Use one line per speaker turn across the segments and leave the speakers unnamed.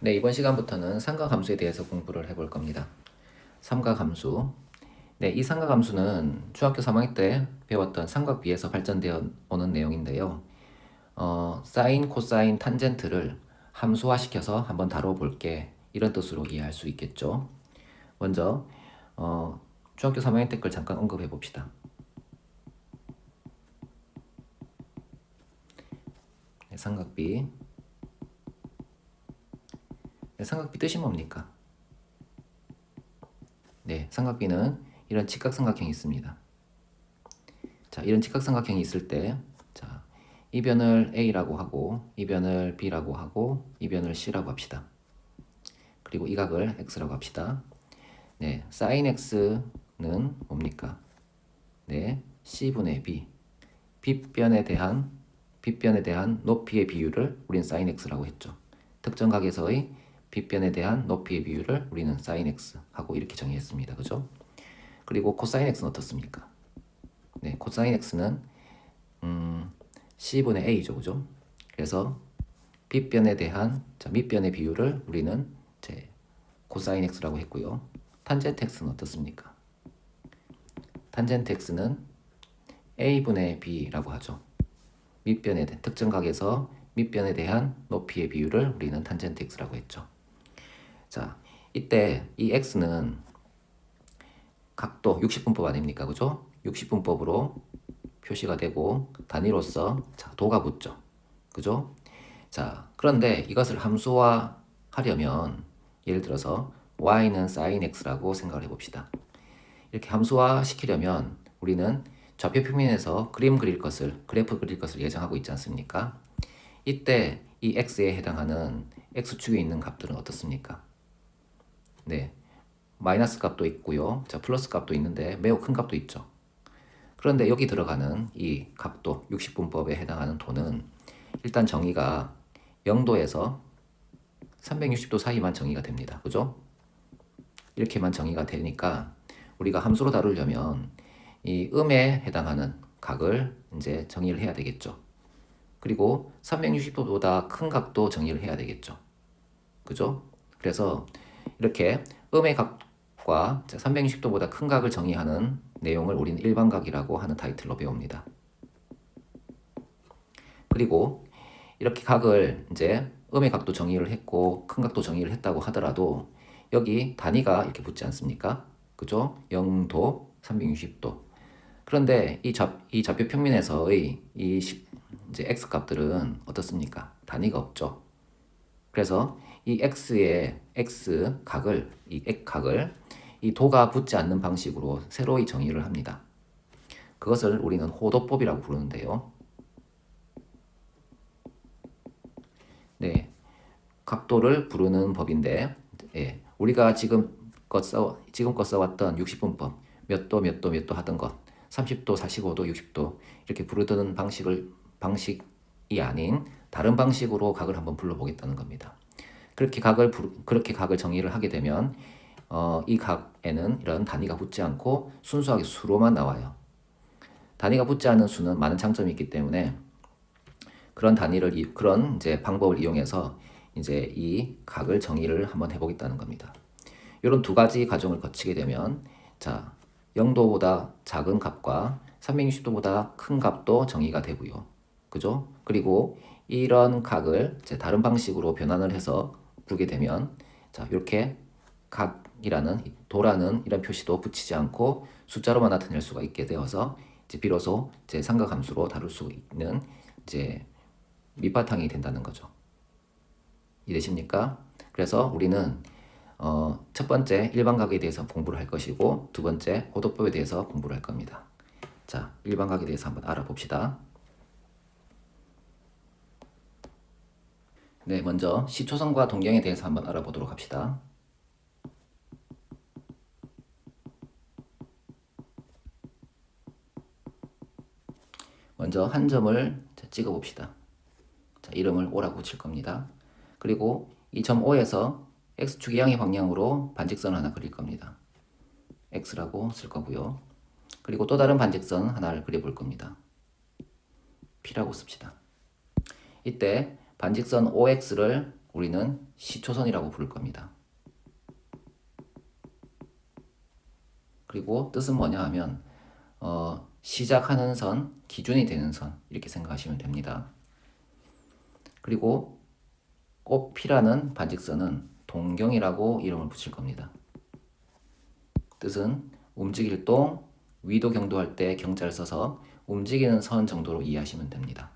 네, 이번 시간부터는 삼각함수에 대해서 공부를 해볼 겁니다. 삼각함수. 네, 이 삼각함수는 중학교 3학년 때 배웠던 삼각비에서 발전되어 오는 내용인데요. 사인, 코사인, 탄젠트를 함수화시켜서 한번 다뤄볼게. 이런 뜻으로 이해할 수 있겠죠. 먼저 중학교 3학년 때 걸 잠깐 언급해 봅시다. 네, 삼각비. 네, 삼각비 뜻이 뭡니까? 네, 삼각비는 이런 직각삼각형이 있습니다. 자, 이런 직각삼각형이 있을 때, 자, 이 변을 A라고 하고, 이 변을 B라고 하고, 이 변을 C라고 합시다. 그리고 이 각을 X라고 합시다. 네, sin X는 뭡니까? 네, C분의 B. 빗변에 대한 높이의 비율을 우리는 sin X라고 했죠. 특정 각에서의 빗변에 대한 높이의 비율을 우리는 sin X 하고 이렇게 정의했습니다. 그죠? 그리고 코사인 X는 어떻습니까? 네, 코사인 X는 C분의 A죠, 그죠? 그래서 빗변에 대한 밑변의 비율을 우리는 이제 코사인 X라고 했고요. 탄젠트 X는 어떻습니까? 탄젠트 X는 A분의 B라고 하죠. 밑변에 대한 특정 각에서 밑변에 대한 높이의 비율을 우리는 탄젠트 X라고 했죠. 자, 이때 이 X는 각도 60분법 아닙니까? 그죠? 60분법으로 표시가 되고 단위로서 자, 도가 붙죠. 그죠? 자, 그런데 이것을 함수화하려면 예를 들어서 y는 sin x라고 생각을 해봅시다. 이렇게 함수화 시키려면 우리는 좌표 평면에서 그래프 그릴 것을 예정하고 있지 않습니까? 이때 이 x에 해당하는 x축에 있는 값들은 어떻습니까? 네, 마이너스 값도 있고요. 자, 플러스 값도 있는데 매우 큰 값도 있죠. 그런데 여기 들어가는 이 각도 60분법에 해당하는 도는 일단 정의가 0도에서 360도 사이만 정의가 됩니다. 그죠? 이렇게만 정의가 되니까 우리가 함수로 다루려면 이 음에 해당하는 각을 이제 정의를 해야 되겠죠. 그리고 360도보다 큰 각도 정의를 해야 되겠죠. 그죠? 그래서 이렇게 음의 각과 360도보다 큰 각을 정의하는 내용을 우리는 일반각이라고 하는 타이틀로 배웁니다. 그리고 이렇게 각을 이제 음의 각도 정의를 했고 큰 각도 정의를 했다고 하더라도 여기 단위가 이렇게 붙지 않습니까? 그죠? 0도, 360도. 그런데 이 좌표 평면에서의 이제 x 값들은 어떻습니까? 단위가 없죠. 그래서 이 x의 x 각을 이 도가 붙지 않는 방식으로 새로이 정의를 합니다. 그것을 우리는 호도법이라고 부르는데요. 네, 각도를 부르는 법인데, 예, 우리가 지금껏 써왔던 60분법, 몇 도, 몇 도, 몇 도 하던 것, 30도, 45도, 60도 이렇게 부르던 방식이 아닌 다른 방식으로 각을 한번 불러보겠다는 겁니다. 그렇게 각을 정의를 하게 되면 이 각에는 이런 단위가 붙지 않고 순수하게 수로만 나와요. 단위가 붙지 않은 수는 많은 장점이 있기 때문에 그런 이제 방법을 이용해서 이제 이 각을 정의를 한번 해보겠다는 겁니다. 이런 두 가지 과정을 거치게 되면 자 0도보다 작은 값과 360도보다 큰 값도 정의가 되고요. 그죠? 그리고 이런 각을 이제 다른 방식으로 변환을 해서 부르게 되면 자 이렇게 각이라는 도라는 이런 표시도 붙이지 않고 숫자로만 나타낼 수가 있게 되어서 이제 비로소 이제 삼각함수로 다룰 수 있는 이제 밑바탕이 된다는 거죠. 이해되십니까? 그래서 우리는 첫 번째 일반각에 대해서 공부를 할 것이고 두 번째 호도법에 대해서 공부를 할 겁니다. 자, 일반각에 대해서 한번 알아봅시다. 네, 먼저 시초선과 동경에 대해서 한번 알아보도록 합시다. 먼저 한 점을 찍어 봅시다. 자, 이름을 O라고 칠 겁니다. 그리고 이 점 O에서 X축 이항의 방향으로 반직선 하나 그릴 겁니다. X라고 쓸 거고요. 그리고 또 다른 반직선 하나를 그려볼 겁니다. P라고 씁시다. 이때 반직선 OX를 우리는 시초선이라고 부를 겁니다. 그리고 뜻은 뭐냐 하면 시작하는 선, 기준이 되는 선 이렇게 생각하시면 됩니다. 그리고 꼭 P라는 반직선은 동경이라고 이름을 붙일 겁니다. 뜻은 움직일 동, 위도 경도할 때 경자를 써서 움직이는 선 정도로 이해하시면 됩니다.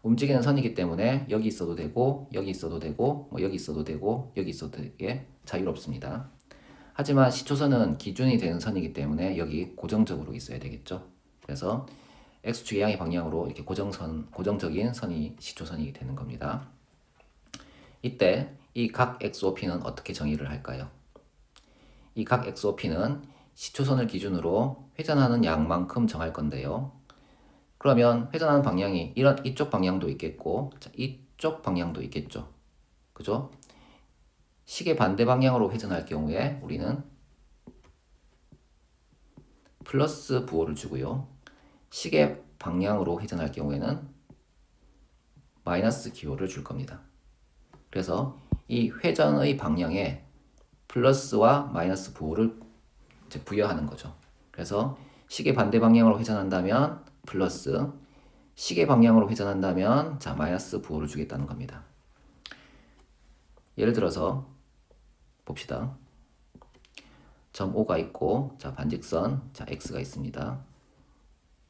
움직이는 선이기 때문에 여기 있어도 되고 여기 있어도 되고 여기 있어도 되고 여기 있어도 되게 자유롭습니다. 하지만 시초선은 기준이 되는 선이기 때문에 여기 고정적으로 있어야 되겠죠. 그래서 X축의 양의 방향으로 이렇게 고정적인 선이 시초선이 되는 겁니다. 이때 이 각 XOP는 어떻게 정의를 할까요? 이 각 XOP는 시초선을 기준으로 회전하는 양만큼 정할 건데요. 그러면 회전하는 방향이 이쪽 방향도 있겠고 이쪽 방향도 있겠죠. 그죠? 시계 반대 방향으로 회전할 경우에 우리는 플러스 부호를 주고요. 시계 방향으로 회전할 경우에는 마이너스 기호를 줄 겁니다. 그래서 이 회전의 방향에 플러스와 마이너스 부호를 부여하는 거죠. 그래서 시계 반대 방향으로 회전한다면 플러스, 시계 방향으로 회전한다면 마이너스 부호를 주겠다는 겁니다. 예를 들어서 봅시다. 점 O가 있고 반직선 X가 있습니다.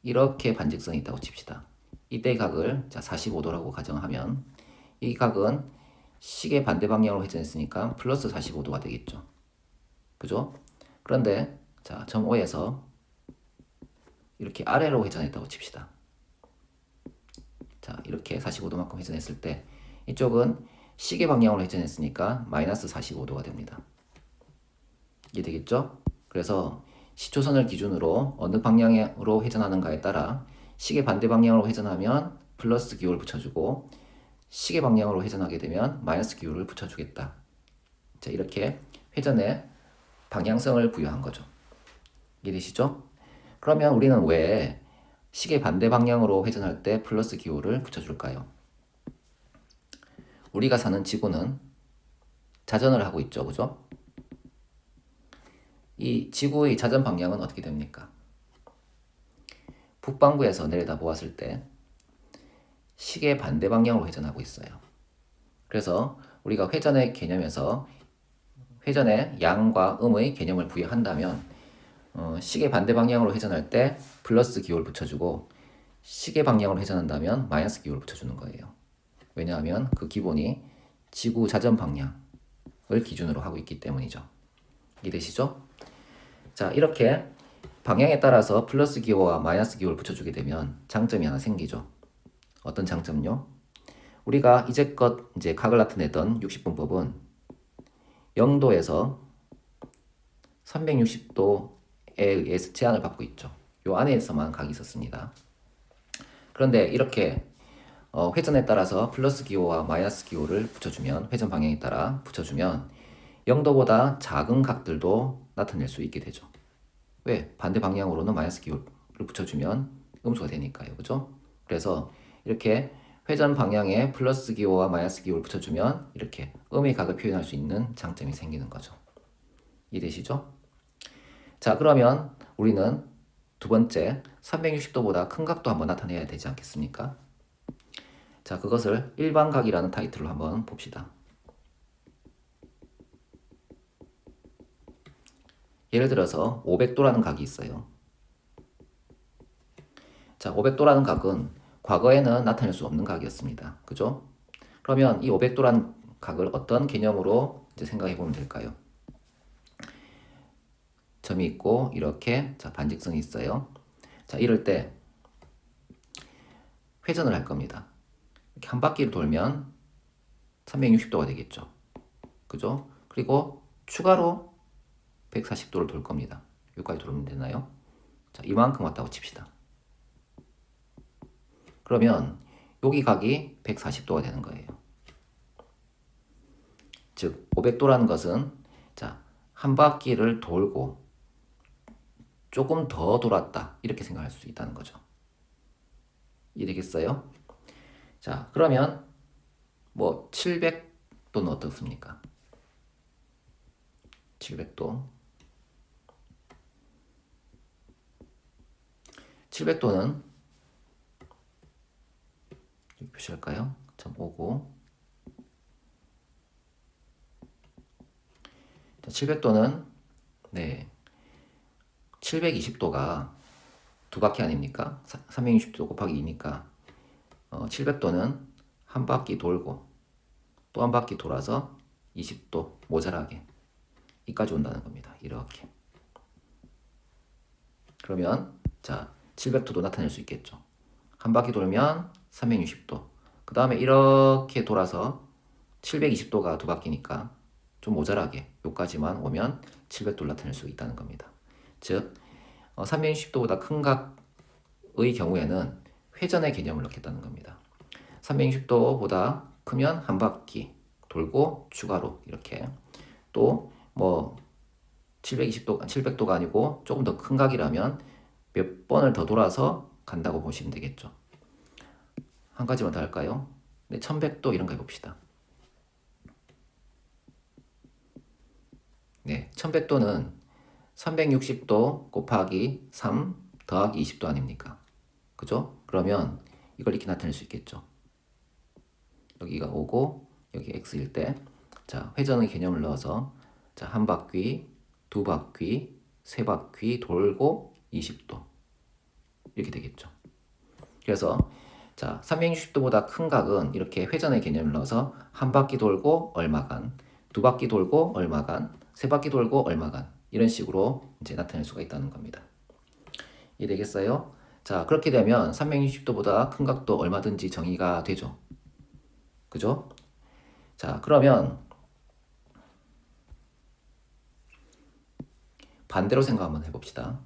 이렇게 반직선이 있다고 칩시다. 이때의 각을 45도라고 가정하면 이 각은 시계 반대 방향으로 회전했으니까 플러스 45도가 되겠죠. 그죠? 그런데 점 O에서 이렇게 아래로 회전했다고 칩시다. 이렇게 45도만큼 회전했을 때 이쪽은 시계 방향으로 회전했으니까 마이너스 45도가 됩니다. 이해되겠죠? 그래서 시초선을 기준으로 어느 방향으로 회전하는가에 따라 시계 반대 방향으로 회전하면 플러스 기호를 붙여주고 시계 방향으로 회전하게 되면 마이너스 기호를 붙여주겠다. 이렇게 회전에 방향성을 부여한 거죠. 이해되시죠? 그러면 우리는 왜 시계 반대 방향으로 회전할 때 플러스 기호를 붙여줄까요? 우리가 사는 지구는 자전을 하고 있죠. 그죠? 이 지구의 자전 방향은 어떻게 됩니까? 북반구에서 내려다 보았을 때 시계 반대 방향으로 회전하고 있어요. 그래서 우리가 회전의 개념에서 회전의 양과 음의 개념을 부여한다면 시계 반대 방향으로 회전할 때 플러스 기호를 붙여주고 시계 방향으로 회전한다면 마이너스 기호를 붙여주는 거예요. 왜냐하면 그 기본이 지구 자전 방향을 기준으로 하고 있기 때문이죠. 이해되시죠? 이렇게 방향에 따라서 플러스 기호와 마이너스 기호를 붙여주게 되면 장점이 하나 생기죠. 어떤 장점요? 우리가 이제껏 각을 나타내던 60분법은 0도에서 360도에 의해서 제한을 받고 있죠. 요 안에서만 각이 있었습니다. 그런데 이렇게 회전에 따라서 플러스 기호와 마이너스 기호를 붙여주면, 회전 방향에 따라 붙여주면 0도보다 작은 각들도 나타낼 수 있게 되죠. 왜? 반대 방향으로는 마이너스 기호를 붙여주면 음수가 되니까요. 그죠? 그래서 이렇게 회전 방향에 플러스 기호와 마이너스 기호를 붙여주면 이렇게 음의 각을 표현할 수 있는 장점이 생기는 거죠. 이해되시죠? 그러면 우리는 두 번째 360도보다 큰 각도 한번 나타내야 되지 않겠습니까? 그것을 일반각이라는 타이틀로 한번 봅시다. 예를 들어서 500도라는 각이 있어요. 500도라는 각은 과거에는 나타낼 수 없는 각이었습니다. 그죠? 그러면 이 500도라는 각을 어떤 개념으로 생각해 보면 될까요? 점이 있고 이렇게 반직선이 있어요. 이럴 때 회전을 할 겁니다. 이렇게 한 바퀴를 돌면 360도가 되겠죠. 그죠? 그리고 추가로 140도를 돌 겁니다. 여기까지 돌면 되나요? 이만큼 왔다고 칩시다. 그러면 여기 각이 140도가 되는 거예요. 즉 500도라는 것은 한 바퀴를 돌고 조금 더 돌았다 이렇게 생각할 수 있다는 거죠. 이해되겠어요? 그러면 700 700도는 어떻습니까? 700도. 700도는 여기 표시할까요? 0.59. 자, 700도는 네, 720도가 두 바퀴 아닙니까? 360도 곱하기 2니까 700도는 한 바퀴 돌고 또 한 바퀴 돌아서 20도 모자라게 이까지 온다는 겁니다. 이렇게. 그러면 자 700도도 나타낼 수 있겠죠. 한 바퀴 돌면 360도. 그 다음에 이렇게 돌아서 720도가 두 바퀴니까 좀 모자라게 여기까지만 오면 700도를 나타낼 수 있다는 겁니다. 즉 360도보다 큰 각의 경우에는 회전의 개념을 넣겠다는 겁니다. 360도보다 크면 한 바퀴 돌고 추가로 이렇게 또 뭐 720도가 아니고 조금 더 큰 각이라면 몇 번을 더 돌아서 간다고 보시면 되겠죠. 한 가지만 더 할까요? 네, 1100도 이런 거 해봅시다. 네, 1100도는 360도 곱하기 3 더하기 20도 아닙니까? 그죠? 그러면 이걸 이렇게 나타낼 수 있겠죠. 여기가 5고 여기 x일 때 자, 회전의 개념을 넣어서 자, 한 바퀴, 두 바퀴, 세 바퀴 돌고 20도 이렇게 되겠죠. 그래서 자, 360도보다 큰 각은 이렇게 회전의 개념을 넣어서 한 바퀴 돌고 얼마간, 두 바퀴 돌고 얼마간, 세 바퀴 돌고 얼마간 이런 식으로 이제 나타낼 수가 있다는 겁니다. 이해되겠어요? 자, 그렇게 되면 360도보다 큰 각도 얼마든지 정의가 되죠. 그죠? 자, 그러면 반대로 생각 한번 해봅시다.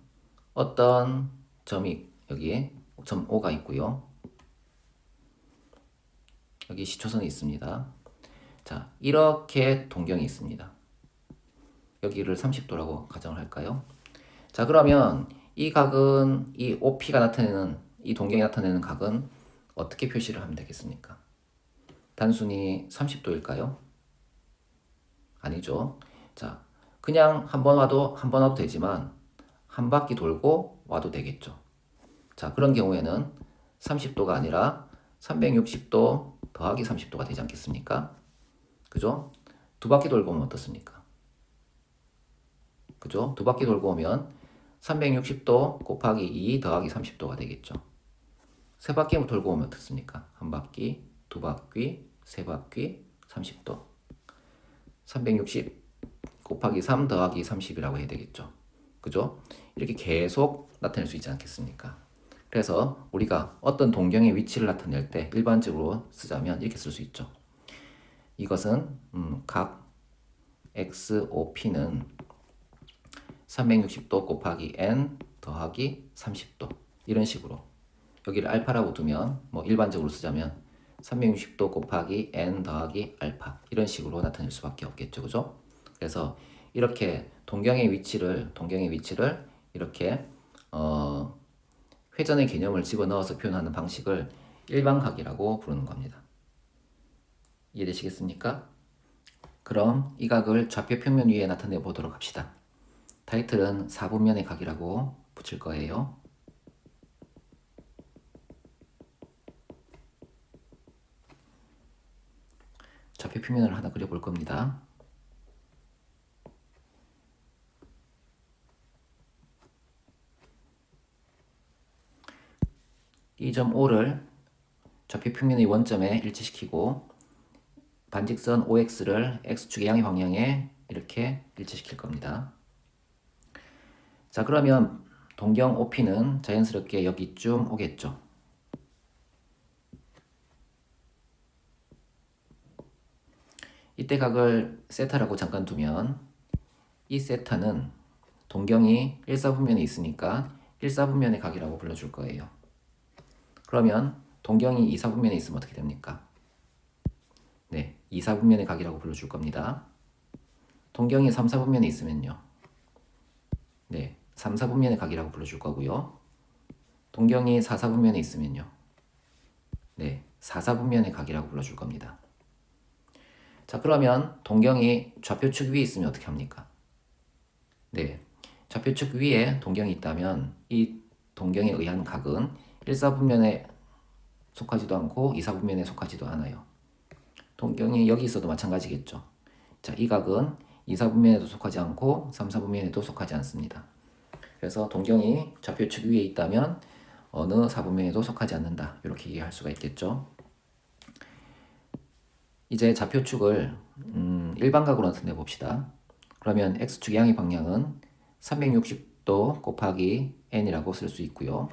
어떤 점이 여기에 점 O가 있고요. 여기 시초선이 있습니다. 자, 이렇게 동경이 있습니다. 여기를 30도라고 가정을 할까요? 자, 그러면 이 각은 이 OP가 나타내는 이 동경이 나타내는 각은 어떻게 표시를 하면 되겠습니까? 단순히 30도일까요? 아니죠. 자, 그냥 한 번 와도 되지만 한 바퀴 돌고 와도 되겠죠. 자, 그런 경우에는 30도가 아니라 360도 더하기 30도가 되지 않겠습니까? 그죠? 두 바퀴 돌고 오면 어떻습니까? 그죠? 두 바퀴 돌고 오면 360도 곱하기 2 더하기 30도가 되겠죠. 세 바퀴 돌고 오면 어떻습니까? 한 바퀴, 두 바퀴, 세 바퀴, 30도. 360 곱하기 3 더하기 30이라고 해야 되겠죠. 그죠? 이렇게 계속 나타낼 수 있지 않겠습니까? 그래서 우리가 어떤 동경의 위치를 나타낼 때 일반적으로 쓰자면 이렇게 쓸 수 있죠. 이것은 각 XOP는 360도 곱하기 N 더하기 30도 이런 식으로 여기를 알파라고 두면 뭐 일반적으로 쓰자면 360도 곱하기 N 더하기 알파 이런 식으로 나타낼 수밖에 없겠죠. 그죠? 그래서 이렇게 동경의 위치를 이렇게 회전의 개념을 집어넣어서 표현하는 방식을 일반각이라고 부르는 겁니다. 이해되시겠습니까? 그럼 이 각을 좌표 평면 위에 나타내 보도록 합시다. 타이틀은 4분면의 각이라고 붙일 거예요. 좌표 평면을 하나 그려볼 겁니다. 이 점 O를 좌표 평면의 원점에 일치시키고 반직선 OX를 X축의 양의 방향에 이렇게 일치시킬 겁니다. 자, 그러면 동경 OP는 자연스럽게 여기쯤 오겠죠. 이때 각을 세타라고 잠깐 두면 이 세타는 동경이 1사분면에 있으니까 1사분면의 각이라고 불러줄 거예요. 그러면 동경이 2사분면에 있으면 어떻게 됩니까? 네, 2사분면의 각이라고 불러줄 겁니다. 동경이 3사분면에 있으면요. 네, 3사분면의 각이라고 불러줄 거고요. 동경이 4사분면에 있으면요. 네, 4사분면의 각이라고 불러줄 겁니다. 자, 그러면 동경이 좌표축 위에 있으면 어떻게 합니까? 네, 좌표축 위에 동경이 있다면 이 동경에 의한 각은 1사분면에 속하지도 않고 2사분면에 속하지도 않아요. 동경이 여기 있어도 마찬가지겠죠. 자, 이 각은 2사분면에도 속하지 않고 3사분면에도 속하지 않습니다. 그래서 동경이 좌표축 위에 있다면 어느 사분면에도 속하지 않는다. 이렇게 얘기할 수가 있겠죠. 이제 좌표축을 일반각으로 나타내 봅시다. 그러면 x축의 양의 방향은 360도 곱하기 n이라고 쓸 수 있고요.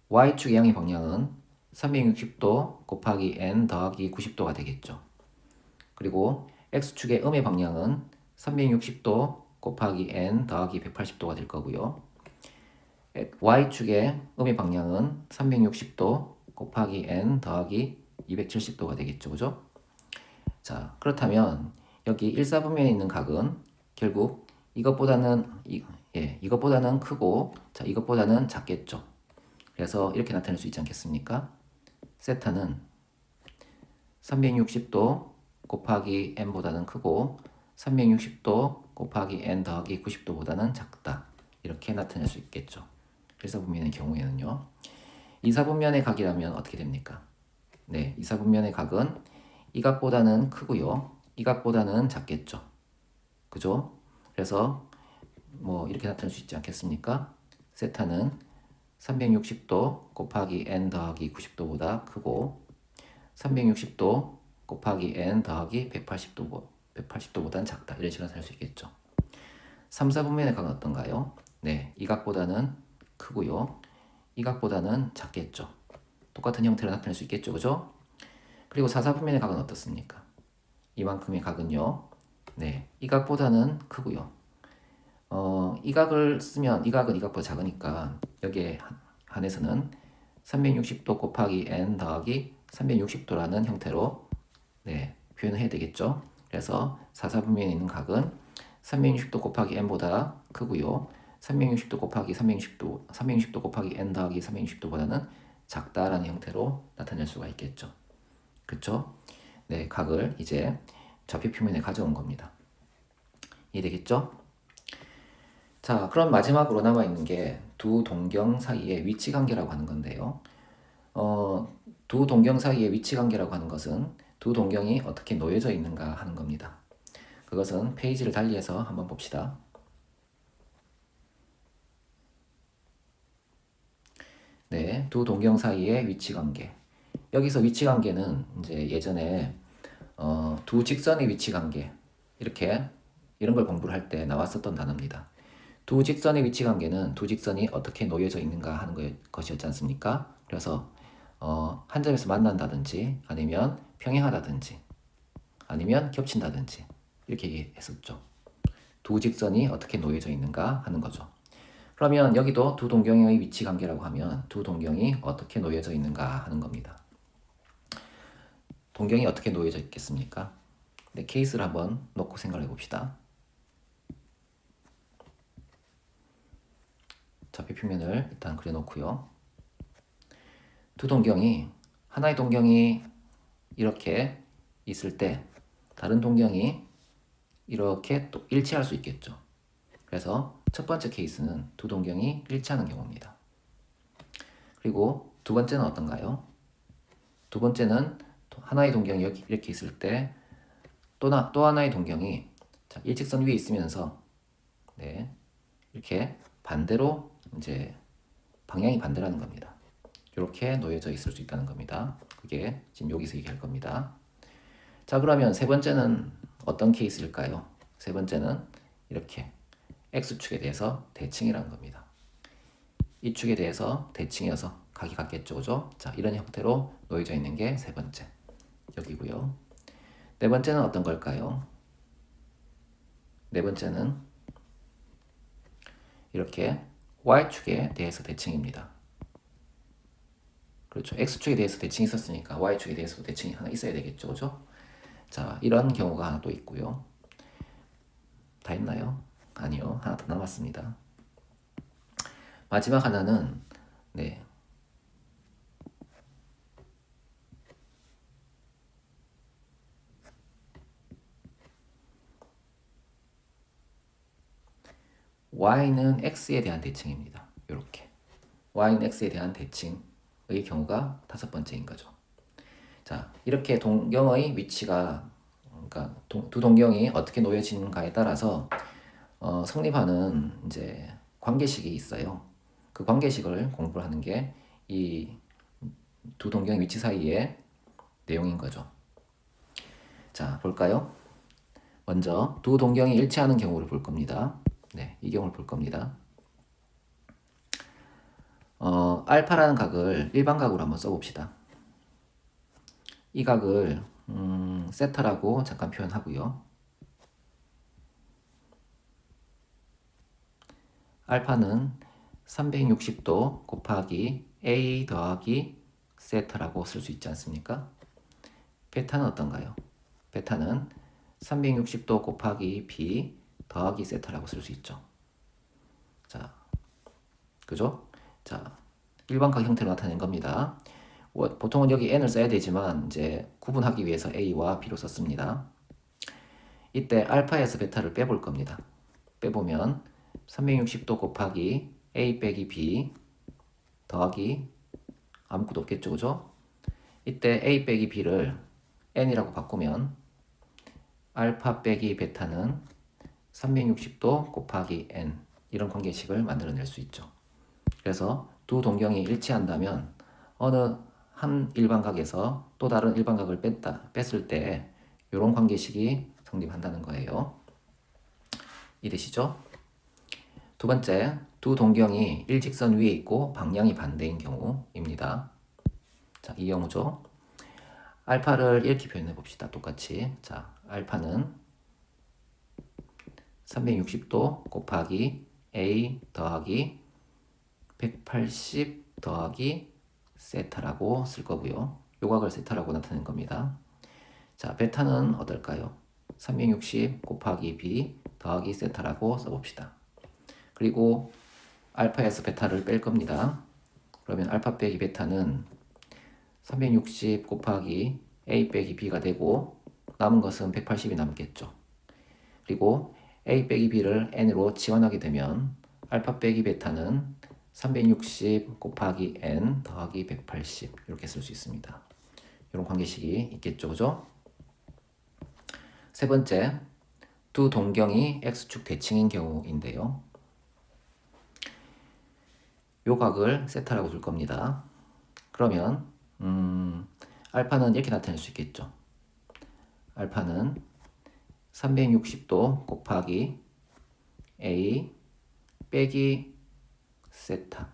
y축의 양의 방향은 360도 곱하기 n 더하기 90도가 되겠죠. 그리고 x축의 음의 방향은 360도 곱하기 n 더하기 180도가 될 거고요. y축의 음의 방향은 360도 곱하기 n 더하기 270도가 되겠죠. 그죠? 자, 그렇다면 여기 1사분면에 있는 각은 결국 이것보다는 이것보다는 크고 자, 이것보다는 작겠죠. 그래서 이렇게 나타낼 수 있지 않겠습니까? 세타는 360도 곱하기 n보다는 크고 360도 곱하기 n 더하기 90도보다는 작다. 이렇게 나타낼 수 있겠죠. 1사분면의 경우에는요. 2사분면의 각이라면 어떻게 됩니까? 네, 2사분면의 각은 이 각보다는 크고요. 이 각보다는 작겠죠. 그죠? 그래서 뭐 이렇게 나타낼 수 있지 않겠습니까? 세타는 360도 곱하기 n 더하기 90도보다 크고 360도 곱하기 n 더하기 180도보다는 작다. 이런 식으로 나타낼 수 있겠죠. 3, 4분면의 각은 어떤가요? 네, 이 각보다는 크고요. 이 각보다는 작겠죠. 똑같은 형태로 나타낼 수 있겠죠. 그죠? 그리고 4, 4분면의 각은 어떻습니까? 이만큼의 각은요. 네, 이 각보다는 크고요. 이 각을 쓰면 이 각은 이 각보다 작으니까 여기에 한해서는 360도 곱하기 n 더하기 360도라는 형태로 네, 표현을 해야 되겠죠. 그래서 4, 4분면에 있는 각은 360도 곱하기 n보다 크고요. 360도 곱하기 360도 곱하기 n 더하기 360도보다는 작다라는 형태로 나타낼 수가 있겠죠. 그쵸? 네, 각을 이제 좌표 표면에 가져온 겁니다. 이해되겠죠? 자, 그럼 마지막으로 남아있는 게 두 동경 사이의 위치 관계라고 하는 건데요. 두 동경 사이의 위치 관계라고 하는 것은 두 동경이 어떻게 놓여져 있는가 하는 겁니다. 그것은 페이지를 달리해서 한번 봅시다. 네, 두 동경 사이의 위치 관계. 여기서 위치 관계는 이제 예전에 두 직선의 위치 관계 이런 걸 공부를 할 때 나왔었던 단어입니다. 두 직선의 위치 관계는 두 직선이 어떻게 놓여져 있는가 하는 것이었지 않습니까? 그래서 한 점에서 만난다든지 아니면 평행하다든지 아니면 겹친다든지 이렇게 얘기했었죠. 두 직선이 어떻게 놓여져 있는가 하는 거죠. 그러면 여기도 두 동경의 위치 관계라고 하면 두 동경이 어떻게 놓여져 있는가 하는 겁니다. 동경이 어떻게 놓여져 있겠습니까? 네, 케이스를 한번 놓고 생각해 봅시다. 좌표 표면을 일단 그려놓고요. 두 동경이 하나의 동경이 이렇게 있을 때 다른 동경이 이렇게 또 일치할 수 있겠죠. 그래서 첫 번째 케이스는 두 동경이 일치하는 경우입니다. 그리고 두 번째는 어떤가요? 두 번째는 하나의 동경이 이렇게 있을 때 또 하나의 동경이 일직선 위에 있으면서 네, 이렇게 반대로 이제 방향이 반대라는 겁니다. 이렇게 놓여져 있을 수 있다는 겁니다. 그게 지금 여기서 얘기할 겁니다. 자, 그러면 세 번째는 어떤 케이스일까요? 세 번째는 이렇게 X축에 대해서 대칭이라는 겁니다. 이 축에 대해서 대칭이어서 각이 같겠죠, 그죠? 자, 이런 형태로 놓여져 있는 게 세 번째 여기고요. 네 번째는 어떤 걸까요? 네 번째는 이렇게 Y축에 대해서 대칭입니다. 그렇죠. X축에 대해서 대칭이 있었으니까 Y축에 대해서도 대칭이 하나 있어야 되겠죠, 그죠? 자, 이런 경우가 하나 또 있고요. 다 했나요? 아니요. 하나 더 남았습니다. 마지막 하나는 네, y는 x에 대한 대칭입니다. 이렇게 y는 x에 대한 대칭의 경우가 다섯 번째인 거죠. 자, 이렇게 동경의 위치가 그러니까 두 동경이 어떻게 놓여지는가에 따라서 성립하는 이제 관계식이 있어요. 그 관계식을 공부를 하는 게 이 두 동경의 위치 사이의 내용인 거죠. 자, 볼까요? 먼저 두 동경이 일치하는 경우를 볼 겁니다. 네, 이 경우를 볼 겁니다. 알파라는 각을 일반각으로 한번 써봅시다. 이 각을 세타라고 잠깐 표현하고요. 알파는 360도 곱하기 A 더하기 세타라고 쓸 수 있지 않습니까? 베타는 어떤가요? 베타는 360도 곱하기 B 더하기 세타라고 쓸 수 있죠. 자, 그죠? 자, 일반각 형태로 나타낸 겁니다. 보통은 여기 n을 써야 되지만 이제 구분하기 위해서 a와 b로 썼습니다. 이때 알파에서 베타를 빼볼 겁니다. 빼보면 360도 곱하기 a 빼기 b 더하기 아무것도 없겠죠, 그죠? 이때 a 빼기 b를 n이라고 바꾸면 알파 빼기 베타는 360도 곱하기 n 이런 관계식을 만들어낼 수 있죠. 그래서 두 동경이 일치한다면 어느 한 일반각에서 또 다른 일반각을 뺐을 때 이런 관계식이 성립한다는 거예요. 이해되시죠? 두 번째, 두 동경이 일직선 위에 있고 방향이 반대인 경우입니다. 자, 이 경우죠. 알파를 이렇게 표현해 봅시다. 똑같이. 자, 알파는 360도 곱하기 A 더하기 180 더하기 세타라고 쓸 거고요. 요각을 세타라고 나타낸 겁니다. 자, 베타는 어떨까요? 360 곱하기 B 더하기 세타라고 써봅시다. 그리고 알파에서 베타를 뺄 겁니다. 그러면 알파 빼기 베타는 360 곱하기 A 빼기 B가 되고 남은 것은 180이 남겠죠. 그리고 A 빼기 B를 N으로 치환하게 되면 알파 빼기 베타는 360 곱하기 N 더하기 180 이렇게 쓸 수 있습니다. 이런 관계식이 있겠죠, 그죠? 세 번째, 두 동경이 X축 대칭인 경우인데요. 요 각을 세타라고 둘 겁니다. 그러면 알파는 이렇게 나타낼 수 있겠죠. 알파는 360도 곱하기 A 빼기 세타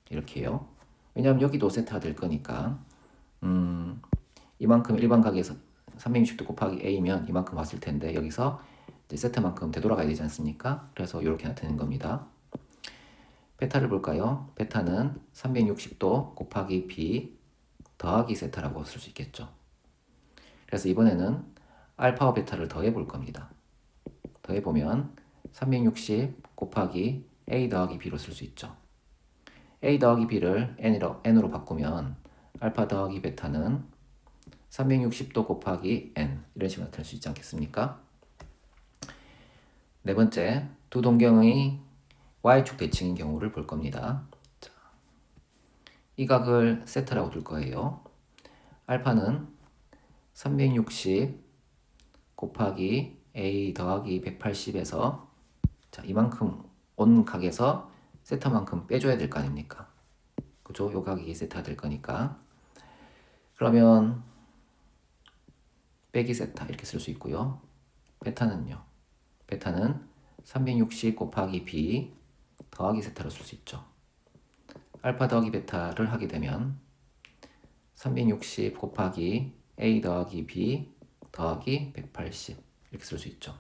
이렇게요. 왜냐하면 여기도 세타가 될 거니까 이만큼 일반각에서 360도 곱하기 A면 이만큼 왔을 텐데 여기서 이제 세타만큼 되돌아가야 되지 않습니까? 그래서 이렇게 나타내는 겁니다. 베타를 볼까요? 베타는 360도 곱하기 B 더하기 세타라고 쓸 수 있겠죠. 그래서 이번에는 알파와 베타를 더해 볼 겁니다. 더해 보면 360 곱하기 A 더하기 B로 쓸 수 있죠. A 더하기 B를 N으로 바꾸면 알파 더하기 베타는 360도 곱하기 N 이런 식으로 나타낼 수 있지 않겠습니까? 네 번째, 두 동경의 Y축 대칭인 경우를 볼 겁니다. 자, 이 각을 세타라고 둘 거예요. 알파는 360 곱하기 A 더하기 180에서 자, 이만큼 온 각에서 세타만큼 빼줘야 될 거 아닙니까? 그죠? 요 각이 세타가 될 거니까. 그러면 빼기 세타 이렇게 쓸 수 있고요. 베타는요. 베타는 360 곱하기 B 더하기 세타로 쓸 수 있죠. 알파 더하기 베타를 하게 되면 360 곱하기 A 더하기 B 더하기 180 이렇게 쓸 수 있죠.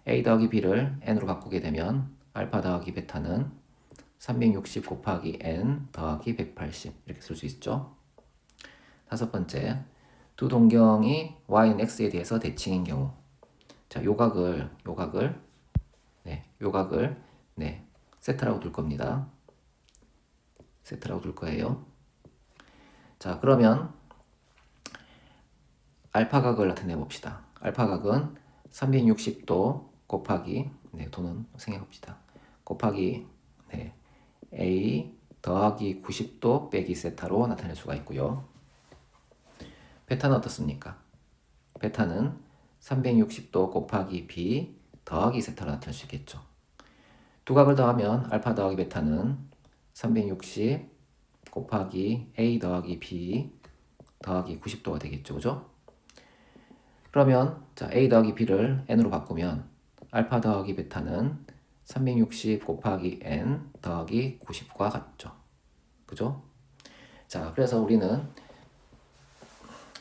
A 더하기 B를 N으로 바꾸게 되면 알파 더하기 베타는 360 곱하기 N 더하기 180 이렇게 쓸 수 있죠. 다섯 번째, 두 동경이 Y는 X에 대해서 대칭인 경우. 자, 요 각을 세타라고 둘 겁니다. 세타라고 둘 거예요. 자, 그러면 알파각을 나타내 봅시다. 알파각은 360도 곱하기 도는 생각해 봅시다. 곱하기 A 더하기 90도 빼기 세타로 나타낼 수가 있고요. 베타는 어떻습니까? 베타는 360도 곱하기 B 더하기 세타로 나타낼 수 있겠죠. 두 각을 더하면 알파 더하기 베타는 360 곱하기 A 더하기 B 더하기 90도가 되겠죠. 그죠? 그러면 자, A 더하기 B를 N으로 바꾸면 알파 더하기 베타는 360 곱하기 N 더하기 90과 같죠. 그죠? 자, 그래서 우리는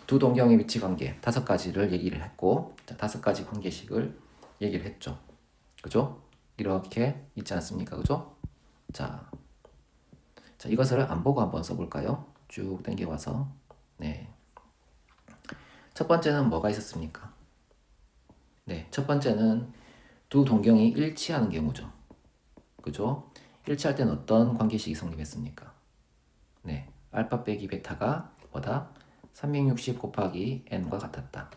두 동경의 위치 관계 5가지를 얘기를 했고, 자, 5가지 관계식을 얘기를 했죠. 그죠? 이렇게 있지 않습니까? 그죠? 자, 이것을 안 보고 한번 써볼까요? 쭉 당겨와서. 네. 첫 번째는 뭐가 있었습니까? 네, 첫 번째는 두 동경이 일치하는 경우죠. 그죠? 일치할 때는 어떤 관계식이 성립했습니까? 네, 알파 빼기 베타가 뭐다? 360 곱하기 n과 같았다.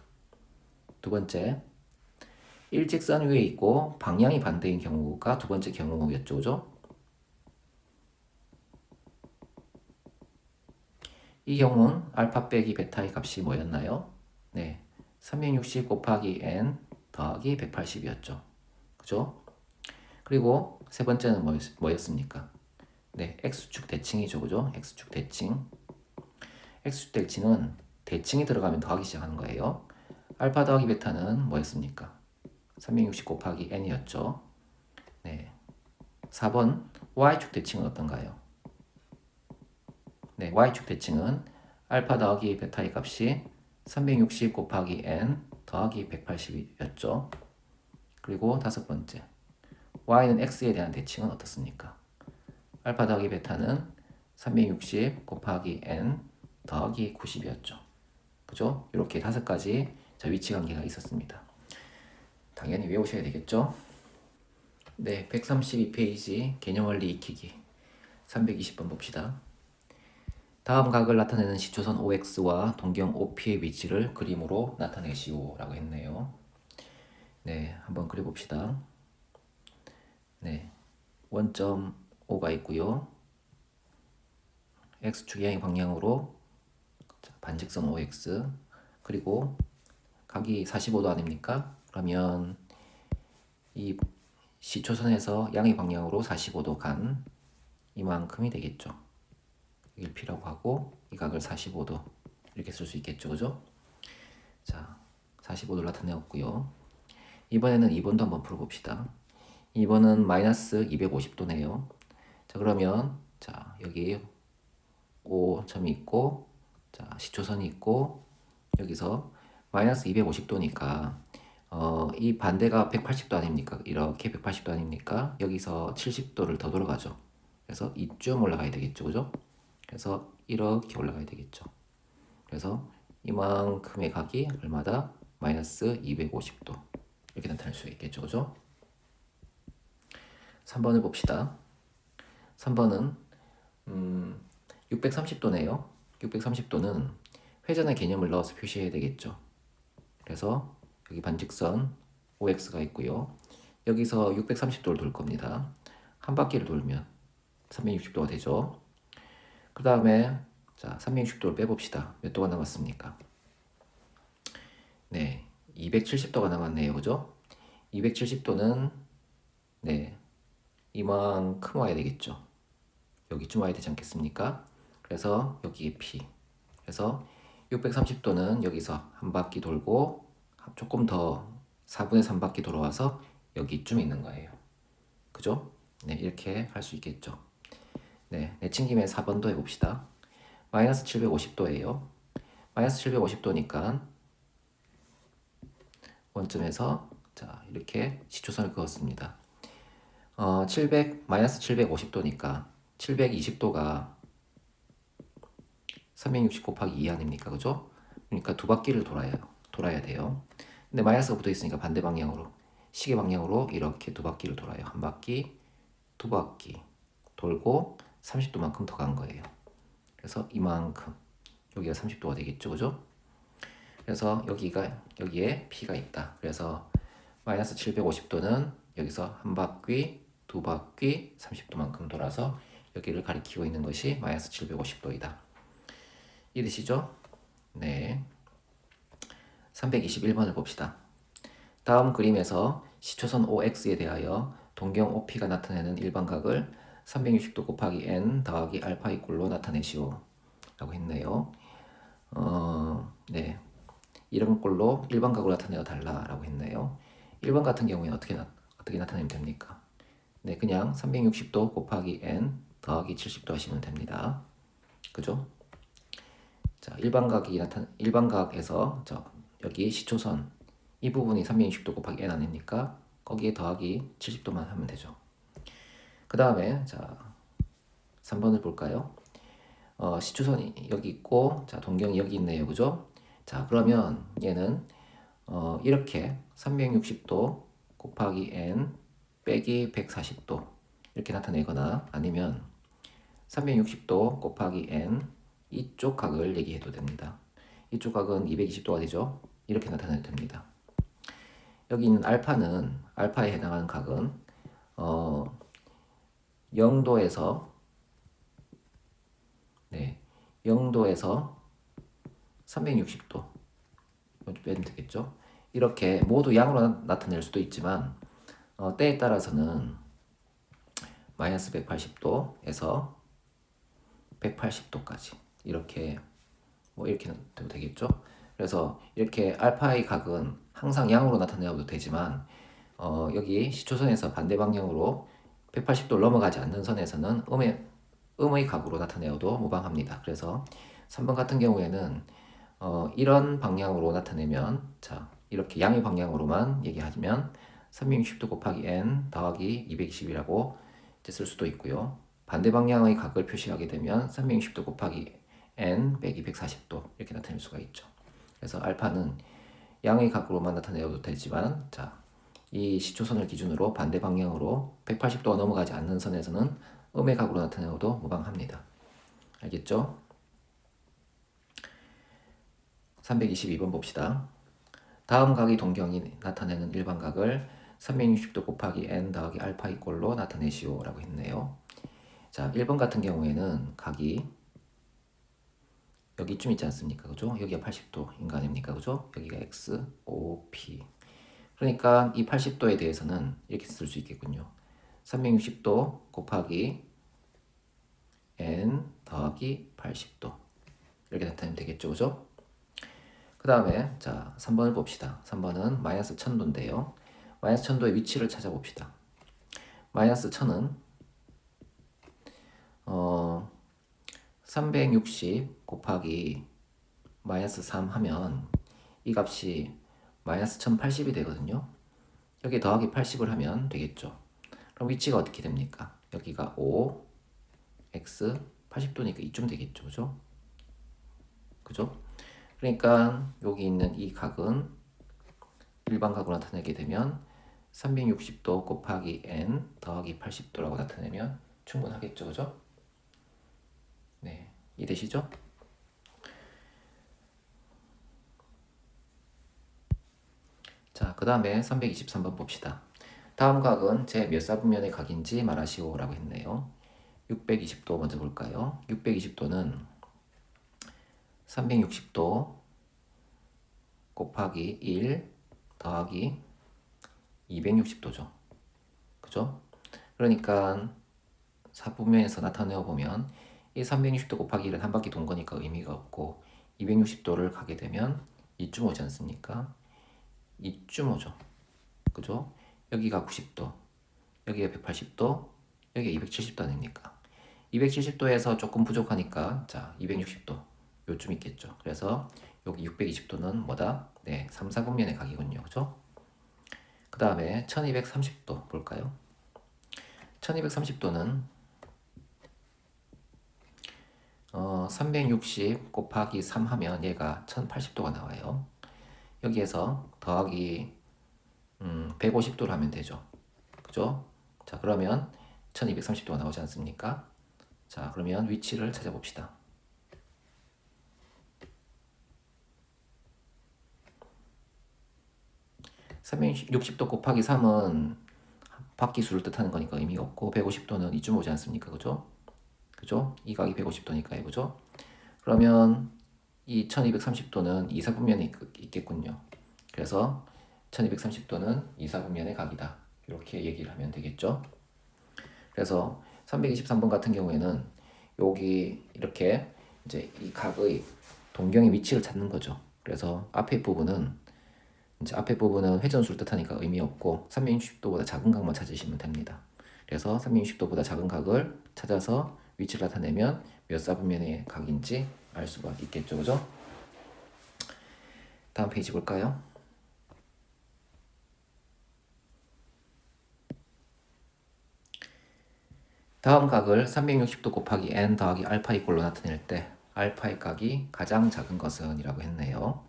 두 번째, 일직선 위에 있고 방향이 반대인 경우가 두 번째 경우였죠. 그죠? 이 경우는 알파 빼기 베타의 값이 뭐였나요? 네, 360 곱하기 n 더하기 180이었죠. 그죠? 그리고 세 번째는 뭐였습니까? 네, x축 대칭이죠. 그죠? x축 대칭. x축 대칭은 대칭이 들어가면 더하기 시작하는 거예요. 알파 더하기 베타는 뭐였습니까? 360 곱하기 n이었죠. 네. 4번 y축 대칭은 어떤가요? 네, y축 대칭은 알파 더하기 베타의 값이 360 곱하기 n 더하기 180이었죠. 그리고 다섯 번째, y는 x에 대한 대칭은 어떻습니까? 알파 더하기 베타는 360 곱하기 n 더하기 90이었죠. 그죠? 이렇게 5가지 위치 관계가 있었습니다. 당연히 외우셔야 되겠죠? 네, 132페이지 개념원리 익히기 320번 봅시다. 다음 각을 나타내는 시초선 OX와 동경 OP의 위치를 그림으로 나타내시오 라고 했네요. 네, 한번 그려봅시다. 네, 원점 O가 있고요. X축 양의 방향으로 반직선 OX, 그리고 각이 45도 아닙니까? 그러면 이 시초선에서 양의 방향으로 45도 간 이만큼이 되겠죠. 여기를 P라고 하고 이 각을 45도 이렇게 쓸 수 있겠죠. 그죠? 자, 45도를 나타내었고요. 이번에는 2번도 한번 풀어봅시다. 2번은 마이너스 250도네요. 자, 그러면 자, 여기 O점이 있고, 자, 시초선이 있고, 여기서 마이너스 250도니까 이 반대가 180도 아닙니까? 이렇게 180도 아닙니까? 여기서 70도를 더 돌아가죠. 그래서 이쯤 올라가야 되겠죠. 그죠? 그래서 이렇게 올라가야 되겠죠. 그래서 이만큼의 각이 얼마다? 마이너스 250도 이렇게 나타낼 수 있겠죠. 그죠? 3번을 봅시다. 3번은 630도네요. 630도는 회전의 개념을 넣어서 표시해야 되겠죠. 그래서 여기 반직선 OX가 있고요. 여기서 630도를 돌 겁니다. 한 바퀴를 돌면 360도가 되죠. 그 다음에 자, 360도를 빼봅시다. 몇 도가 남았습니까? 네, 270도가 남았네요. 그죠? 270도는 네, 이만큼 와야 되겠죠. 여기쯤 와야 되지 않겠습니까? 그래서 여기 P. 그래서 630도는 여기서 한 바퀴 돌고 조금 더 4분의 3바퀴 돌아와서 여기쯤 있는 거예요. 그죠? 네, 이렇게 할 수 있겠죠. 네, 내친 김에 4번도 해봅시다. 마이너스 750도예요. 마이너스 750도니까 원점에서 자, 이렇게 시초선을 그었습니다. 마이너스 750도니까 720도가 360 곱하기 2 아닙니까? 그죠? 그러니까 두 바퀴를 돌아야 돼요. 근데 마이너스가 붙어 있으니까 반대 방향으로, 시계 방향으로 이렇게 두 바퀴를 돌아요. 한 바퀴, 두 바퀴 돌고 30도만큼 더 간 거예요. 그래서 이만큼, 여기가 30도가 되겠죠. 그죠? 그래서 여기에 P가 있다. 그래서 마이너스 750도는 여기서 한 바퀴 두 바퀴 30도만큼 돌아서 여기를 가리키고 있는 것이 마이너스 750도이다. 이해되시죠? 네. 321번을 봅시다. 다음 그림에서 시초선 OX에 대하여 동경 OP가 나타내는 일반각을 360도 곱하기 n 더하기 알파 이꼴로 나타내시오 라고 했네요. 네. 이런 꼴로 일반각으로 나타내어 달라 라고 했네요. 일반 같은 경우에는 어떻게 나타내면 됩니까? 네, 그냥 360도 곱하기 n 더하기 70도 하시면 됩니다. 그죠? 자, 일반각에서 여기 시초선 이 부분이 360도 곱하기 n 아닙니까? 거기에 더하기 70도만 하면 되죠. 그 다음에 자 3번을 볼까요? 시초선이 여기 있고 자 동경이 여기 있네요. 그죠? 자 그러면 얘는 이렇게 360도 곱하기 n 빼기 140도 이렇게 나타내거나 아니면 360도 곱하기 n 이쪽 각을 얘기해도 됩니다. 이쪽 각은 220도가 되죠. 이렇게 나타내도 됩니다. 여기 있는 알파에 해당하는 각은 0도에서 360도 빼면 되겠죠. 이렇게 모두 양으로 나타낼 수도 있지만 때에 따라서는 마이너스 180도에서 180도까지 이렇게 이렇게 돼도 되겠죠. 그래서 이렇게 알파의 각은 항상 양으로 나타내어도 되지만 여기 시초선에서 반대 방향으로 180도를 넘어가지 않는 선에서는 음의 각으로 나타내어도 무방합니다. 그래서 3번 같은 경우에는 이런 방향으로 나타내면 자 이렇게 양의 방향으로만 얘기하면 360도 곱하기 n 더하기 220이라고 쓸 수도 있고요. 반대 방향의 각을 표시하게 되면 360도 곱하기 n 빼기 140도 이렇게 나타낼 수가 있죠. 그래서 알파는 양의 각으로만 나타내어도 되지만 자, 이 시초선을 기준으로 반대 방향으로 180도가 넘어가지 않는 선에서는 음의 각으로 나타내어도 무방합니다. 알겠죠? 322번 봅시다. 다음 각의 동경이 나타내는 일반각을 360도 곱하기 n 더하기 알파 이꼴로 나타내시오 라고 했네요. 자, 1번 같은 경우에는 각이 여기쯤 있지 않습니까? 그죠? 여기가 80도인 거 아닙니까? 그죠? 여기가 x, o, p. 그러니까 이 80도에 대해서는 이렇게 쓸 수 있겠군요. 360도 곱하기 n 더하기 80도. 이렇게 나타내면 되겠죠? 그죠? 그 다음에 자 3번을 봅시다. 3번은 마이너스 1000도인데요. 마이너스 1000도의 위치를 찾아봅시다. 마이너스 1000은 360 곱하기 마이너스 3 하면 이 값이 마이너스 1080이 되거든요. 여기 더하기 80을 하면 되겠죠. 그럼 위치가 어떻게 됩니까? 여기가 5, x, 80도니까 이쯤 되겠죠. 그죠? 그죠? 그러니까 여기 있는 이 각은 일반각으로 나타내게 되면 360도 곱하기 n 더하기 80도라고 나타내면 충분하겠죠. 그죠? 네, 이해되시죠? 자, 그 다음에 323번 봅시다. 다음 각은 제 몇 사분면의 각인지 말하시오 라고 했네요. 620도 먼저 볼까요? 620도는 360도 곱하기 1 더하기 260도죠. 그죠? 그러니까 사분면에서 나타내어 보면 이 360도 곱하기 1은 한 바퀴 돈 거니까 의미가 없고 260도를 가게 되면 이쯤 오지 않습니까? 이쯤 오죠. 그죠? 여기가 90도, 여기가 180도, 여기가 270도 아닙니까? 270도에서 조금 부족하니까 자 260도 요쯤 있겠죠. 그래서 여기 620도는 뭐다? 네, 3, 4분면의 각이군요. 그죠? 그 다음에 1230도 볼까요? 1230도는 360 곱하기 3 하면 얘가 1080도가 나와요. 여기에서 더하기 150도를 하면 되죠. 그죠? 자, 그러면 1230도가 나오지 않습니까? 자, 그러면 위치를 찾아봅시다. 360도 곱하기 3은 밖기수를 뜻하는 거니까 의미가 없고 150도는 이쯤 오지 않습니까? 그죠? 그죠? 이 각이 150도니까요. 그죠? 그러면 이 1230도는 이사분면에 있겠군요. 그래서 1230도는 이사분면의 각이다. 이렇게 얘기를 하면 되겠죠. 그래서 323번 같은 경우에는 여기 이렇게 이제 이 각의 동경의 위치를 찾는 거죠. 그래서 앞에 부분은 회전수를 뜻하니까 의미 없고 360도보다 작은 각만 찾으시면 됩니다. 그래서 360도보다 작은 각을 찾아서 위치를 나타내면 몇 사분면의 각인지 알 수가 있겠죠. 그죠? 다음 페이지 볼까요? 다음 각을 360도 곱하기 n 더하기 알파의 꼴로 나타낼 때 알파의 각이 가장 작은 것은 이라고 했네요.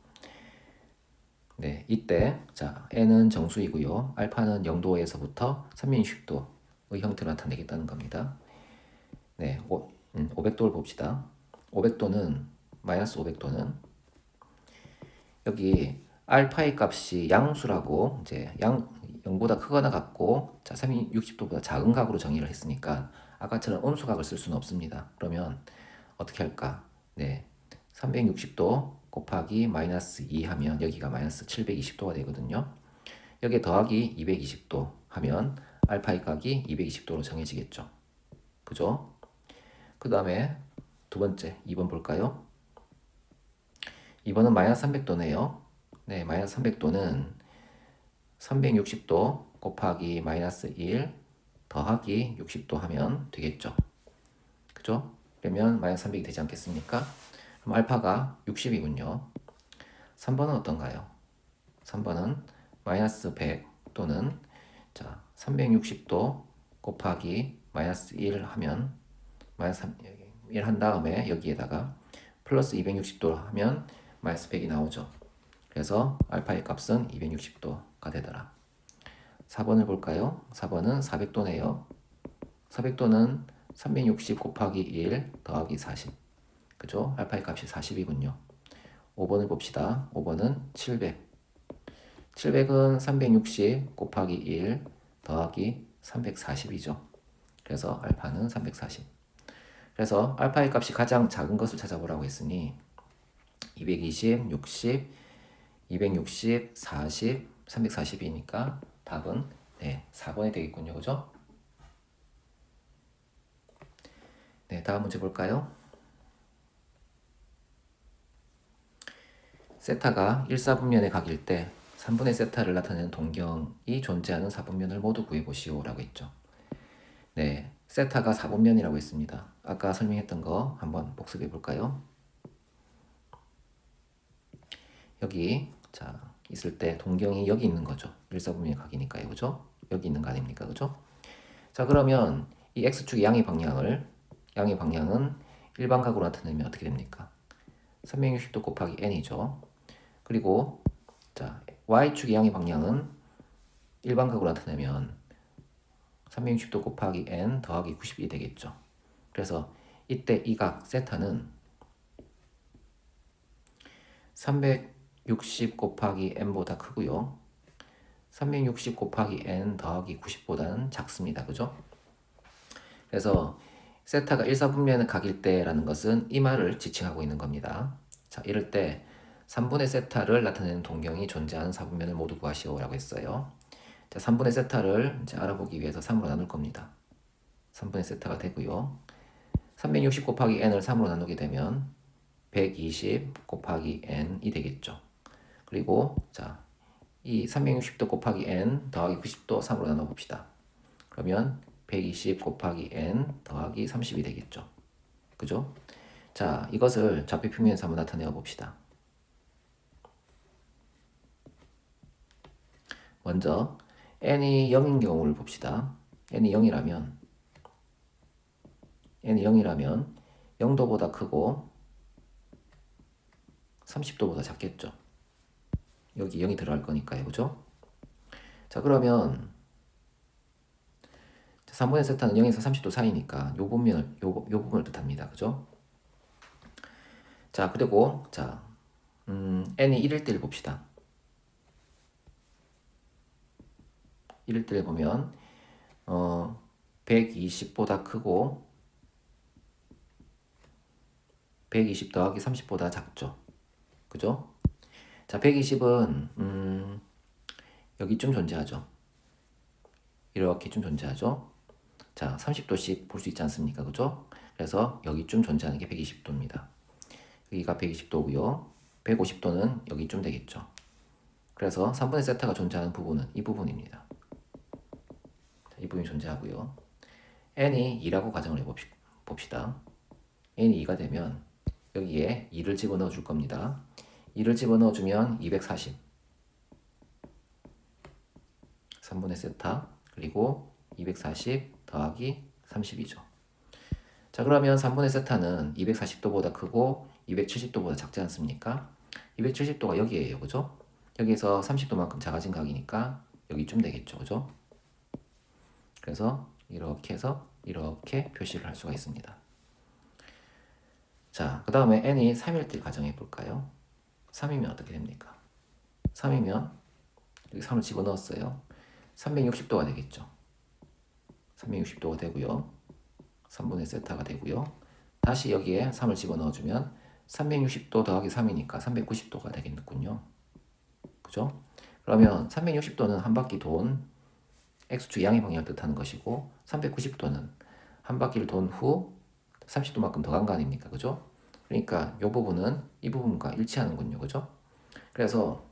네, 이때 자 n은 정수이고요. 알파는 0도에서부터 360도의 형태로 나타내겠다는 겁니다. 네, 500도를 봅시다. 500도는 마이너스 500도는 여기 알파의 값이 양수라고 이제 0보다 크거나 같고 자 360도보다 작은 각으로 정의를 했으니까 아까처럼 음수각을 쓸 수는 없습니다. 그러면 어떻게 할까? 네, 360도 곱하기 마이너스 2 하면 여기가 마이너스 720도가 되거든요. 여기에 더하기 220도 하면 알파의 각이 220도로 정해지겠죠. 그죠? 그 다음에 두 번째 2번 볼까요? 2번은 마이너스 300도네요. 네, 마이너스 300도는 360도 곱하기 마이너스 1 더하기 60도 하면 되겠죠. 그죠? 그러면 마이너스 300이 되지 않겠습니까? 그럼 알파가 60이군요. 3번은 어떤가요? 3번은 마이너스 100 또는 자 360도 곱하기 마이너스 1 하면 마이너스 1 한 다음에 여기에다가 플러스 260도 하면 마이너스 100이 나오죠. 그래서 알파의 값은 260도가 되더라. 4번을 볼까요? 4번은 400도네요. 400도는 360 곱하기 1 더하기 40. 그죠? 알파의 값이 40이군요. 5번을 봅시다. 5번은 700. 700은 360 곱하기 1 더하기 340이죠. 그래서 알파는 340. 그래서 알파의 값이 가장 작은 것을 찾아보라고 했으니 220, 60, 260, 40, 340이니까 답은 네, 4번이 되겠군요. 그죠? 네, 다음 문제 볼까요? 세타가 1사분면의 각일 때 3분의 세타를 나타내는 동경이 존재하는 사분면을 모두 구해보시오 라고 했죠. 네, 세타가 4분면이라고 했습니다. 아까 설명했던 거 한번 복습해 볼까요? 여기 자 있을 때 동경이 여기 있는 거죠. 1사분면의 각이니까요. 그죠? 여기 있는 거 아닙니까? 그죠? 자 그러면 이 x축의 양의 방향은 일반각으로 나타내면 어떻게 됩니까? 360도 곱하기 n이죠. 그리고 자 y축의 양의 방향은 일반각으로 나타내면 360도 곱하기 n 더하기 90이 되겠죠. 그래서 이때 이 각 세타는 360 곱하기 n보다 크고요. 360 곱하기 n 더하기 90보다는 작습니다. 그죠? 그래서 세타가 1사분면의 각일 때라는 것은 이 말을 지칭하고 있는 겁니다. 자, 이럴 때 3분의 세타를 나타내는 동경이 존재하는 사분면을 모두 구하시오라고 했어요. 자, 3분의 세타를 이제 알아보기 위해서 3으로 나눌 겁니다. 3분의 세타가 되고요. 360 곱하기 n을 3으로 나누게 되면 120 곱하기 n이 되겠죠. 그리고 자, 이 360도 곱하기 n 더하기 90도 3으로 나눠봅시다. 그러면 120 곱하기 n 더하기 30이 되겠죠. 그죠? 자, 이것을 좌표 평면에서 한번 나타내어 봅시다. 먼저 n이 0인 경우를 봅시다. n이 0이라면 0도보다 크고 30도보다 작겠죠. 여기 0이 들어갈 거니까요. 그죠? 자, 그러면 3분의 세타는 0에서 30도 사이니까 요 부분을 뜻합니다. 그죠? 자, 그리고 자, n이 1일 때를 봅시다. 1일 때를 보면 120보다 크고 120 더하기 30보다 작죠. 그죠? 자, 120은 여기쯤 존재하죠. 이렇게쯤 존재하죠. 자, 30도씩 볼 수 있지 않습니까? 그죠? 그래서 여기쯤 존재하는 게 120도입니다. 여기가 120도고요. 150도는 여기쯤 되겠죠. 그래서 3분의 세타가 존재하는 부분은 이 부분입니다. 이 부분이 존재하고요. n이 2라고 가정을 해봅시다. n이 2가 되면 여기에 2를 집어넣어 줄 겁니다. 2를 집어넣어 주면 240 3분의 세타 그리고 240 더하기 30이죠. 자, 그러면 3분의 세타는 240도보다 크고 270도보다 작지 않습니까? 270도가 여기에요. 그죠? 여기서 30도만큼 작아진 각이니까 여기쯤 되겠죠. 그죠? 그래서 이렇게 해서 이렇게 표시를 할 수가 있습니다. 자, 그 다음에 n이 3일 때 가정해 볼까요? 3이면 어떻게 됩니까? 3이면 여기 3을 집어넣었어요. 360도가 되겠죠. 360도가 되고요. 3분의 세타가 되고요. 다시 여기에 3을 집어넣어주면 360도 더하기 3이니까 390도가 되겠군요. 그죠? 그러면 360도는 한 바퀴 돈 x축 양의 방향을 뜻하는 것이고 390도는 한 바퀴를 돈 후 30도만큼 더 간 거 아닙니까? 그죠? 그러니까 이 부분은 이 부분과 일치하는군요. 그죠? 그래서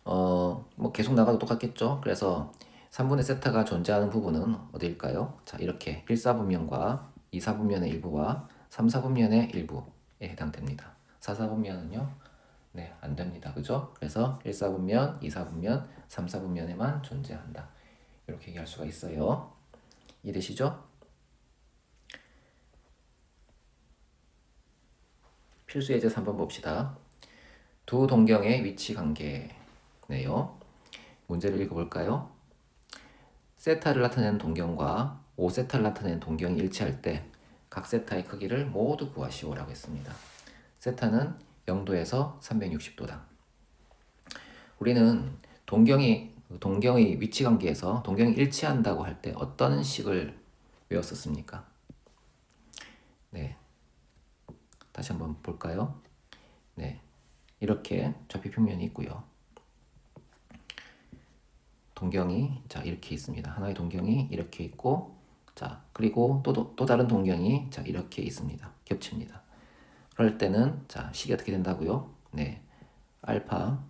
뭐 계속 나가도 똑같겠죠? 그래서 3분의 세타가 존재하는 부분은 어디일까요? 자, 이렇게 1사분면과 2사분면의 일부와 3사분면의 일부에 해당됩니다. 4사분면은요? 네, 안 됩니다. 그죠? 그래서 1사분면, 2사분면, 3사분면에만 존재한다. 이렇게 얘기할 수가 있어요. 이해되시죠? 필수 예제 3번 봅시다. 두 동경의 위치 관계네요. 문제를 읽어볼까요? 세타를 나타내는 동경과 5세타를 나타내는 동경이 일치할 때 각 세타의 크기를 모두 구하시오라고 했습니다. 세타는 0도에서 360도다. 우리는 동경의 위치 관계에서 동경이 일치한다고 할 때 어떤 식을 외웠었습니까? 네, 다시 한번 볼까요? 네, 이렇게 좌표 평면이 있고요. 동경이 자 이렇게 있습니다. 하나의 동경이 이렇게 있고 자 그리고 또 다른 동경이 자 이렇게 있습니다. 겹칩니다. 그럴 때는 자 식이 어떻게 된다고요? 네, 알파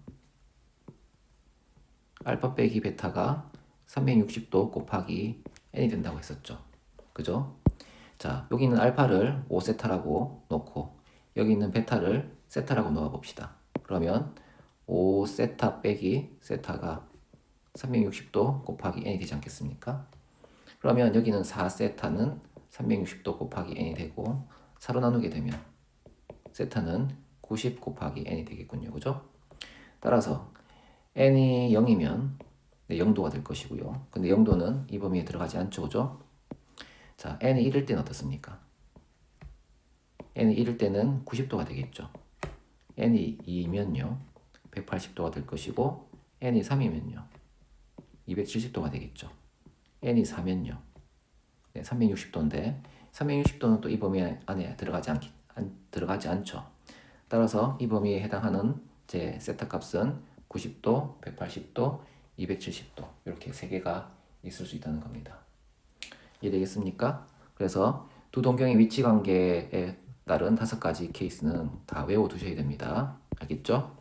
빼기 베타가 360도 곱하기 n이 된다고 했었죠. 그죠? 자, 여기 있는 알파를 5세타라고 놓고 여기 있는 베타를 세타라고 놓아 봅시다. 그러면 5세타 빼기 세타가 360도 곱하기 n이 되지 않겠습니까? 그러면 여기는 4세타는 360도 곱하기 n이 되고 4로 나누게 되면 세타는 90 곱하기 n이 되겠군요. 그죠? 따라서 n이 0이면 0도가 될 것이고요. 근데 0도는 이 범위에 들어가지 않죠. 그죠? 자, n이 1일 때는 어떻습니까? n이 1일 때는 90도가 되겠죠. n이 2면요. 180도가 될 것이고 n이 3이면요. 270도가 되겠죠. n이 4면요. 네, 360도인데 360도는 또 이 범위 안에 들어가지 않죠. 따라서 이 범위에 해당하는 제 세타 값은 90도, 180도, 270도 이렇게 세 개가 있을 수 있다는 겁니다. 이해되겠습니까? 그래서 두 동경의 위치 관계에 따른 5가지 케이스는 다 외워두셔야 됩니다. 알겠죠?